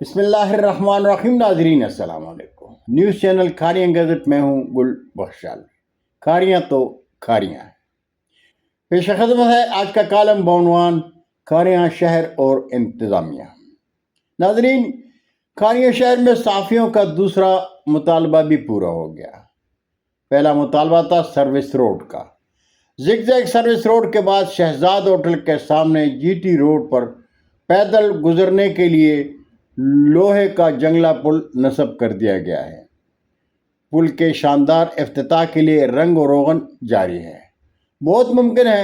بسم اللہ الرحمن الرحیم ناظرین السلام علیکم۔ نیوز چینل کھاریاں گزٹ میں ہوں گل بخشال۔ کھاریاں تو کھاریاں ہیں۔ پیش خدمت ہے آج کا کالم بعنوان کھاریاں شہر اور انتظامیہ۔ ناظرین، کھاریاں شہر میں صحافیوں کا دوسرا مطالبہ بھی پورا ہو گیا۔ پہلا مطالبہ تھا سروس روڈ کا۔ زگ زیگ سروس روڈ کے بعد شہزاد ہوٹل کے سامنے جی ٹی روڈ پر پیدل گزرنے کے لیے لوہے کا جنگلہ پل نصب کر دیا گیا ہے۔ پل کے شاندار افتتاح کے لیے رنگ و روغن جاری ہے۔ بہت ممکن ہے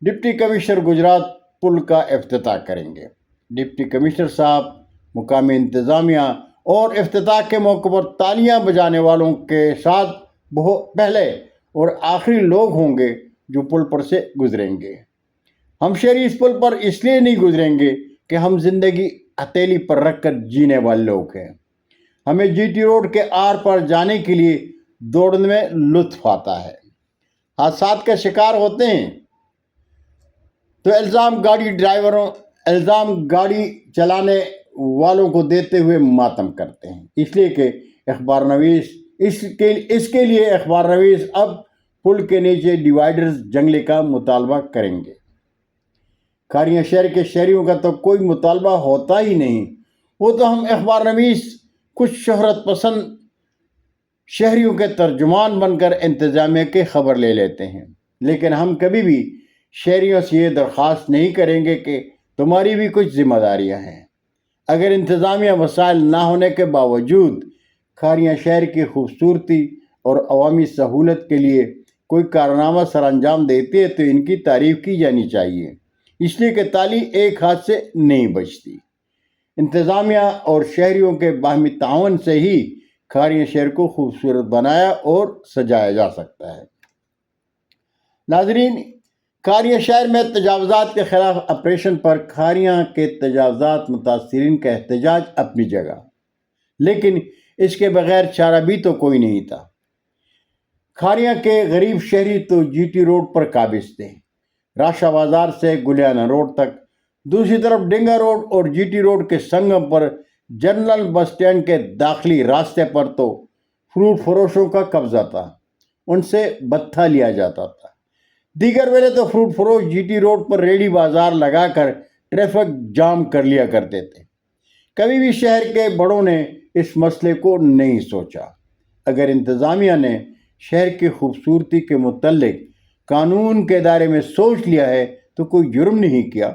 ڈپٹی کمشنر گجرات پل کا افتتاح کریں گے۔ ڈپٹی کمشنر صاحب، مقامی انتظامیہ اور افتتاح کے موقع پر تالیاں بجانے والوں کے ساتھ بہت پہلے اور آخری لوگ ہوں گے جو پل پر سے گزریں گے۔ ہم شہری اس پل پر اس لیے نہیں گزریں گے کہ ہم زندگی ہتھیلی پر رکھ کر جینے والے لوگ ہیں۔ ہمیں جی ٹی روڈ کے آر پر جانے کے لیے دوڑنے میں لطف آتا ہے۔ حادثات کا شکار ہوتے ہیں تو الزام گاڑی چلانے والوں کو دیتے ہوئے ماتم کرتے ہیں، اس لیے کہ اس کے لیے اخبار نویس اب پل کے نیچے ڈیوائیڈرز جنگلے کا مطالبہ کریں گے۔ کھاریاں شہر کے شہریوں کا تو کوئی مطالبہ ہوتا ہی نہیں، وہ تو ہم اخبار نویس کچھ شہرت پسند شہریوں کے ترجمان بن کر انتظامیہ کی خبر لے لیتے ہیں، لیکن ہم کبھی بھی شہریوں سے یہ درخواست نہیں کریں گے کہ تمہاری بھی کچھ ذمہ داریاں ہیں۔ اگر انتظامیہ وسائل نہ ہونے کے باوجود کھاریاں شہر کی خوبصورتی اور عوامی سہولت کے لیے کوئی کارنامہ سر انجام دیتی ہے تو ان کی تعریف کی جانی چاہیے، اس لیے کہ تالی ایک ہاتھ سے نہیں بجتی۔ انتظامیہ اور شہریوں کے باہمی تعاون سے ہی کھاریاں شہر کو خوبصورت بنایا اور سجایا جا سکتا ہے۔ ناظرین، کھاریاں شہر میں تجاوزات کے خلاف آپریشن پر کھاریاں کے تجاوزات متاثرین کا احتجاج اپنی جگہ، لیکن اس کے بغیر چارہ بھی تو کوئی نہیں تھا۔ کھاریاں کے غریب شہری تو جی ٹی روڈ پر قابض تھے، راشا بازار سے گلیانہ روڈ تک، دوسری طرف ڈنگا روڈ اور جی ٹی روڈ کے سنگم پر جنرل بس اسٹینڈ کے داخلی راستے پر تو فروٹ فروشوں کا قبضہ تھا، ان سے بتھا لیا جاتا تھا۔ دیگر ویلے تو فروٹ فروش جی ٹی روڈ پر ریڑھی بازار لگا کر ٹریفک جام کر لیا کرتے تھے۔ کبھی بھی شہر کے بڑوں نے اس مسئلے کو نہیں سوچا۔ اگر انتظامیہ نے شہر کی خوبصورتی کے متعلق قانون کے دائرے میں سوچ لیا ہے تو کوئی جرم نہیں کیا۔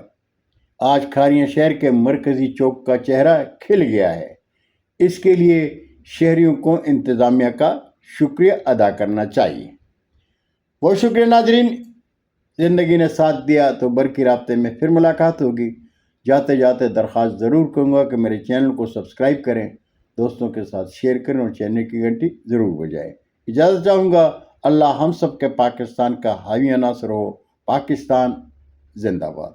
آج کھاریاں شہر کے مرکزی چوک کا چہرہ کھل گیا ہے، اس کے لیے شہریوں کو انتظامیہ کا شکریہ ادا کرنا چاہیے۔ بہت شکریہ ناظرین، زندگی نے ساتھ دیا تو برقی رابطے میں پھر ملاقات ہوگی۔ جاتے جاتے درخواست ضرور کروں گا کہ میرے چینل کو سبسکرائب کریں، دوستوں کے ساتھ شیئر کریں اور چینل کی گھنٹی ضرور بجائیں۔ اجازت چاہوں گا۔ اللہ ہم سب کے پاکستان کا حامی ناصر ہو۔ پاکستان زندہ باد۔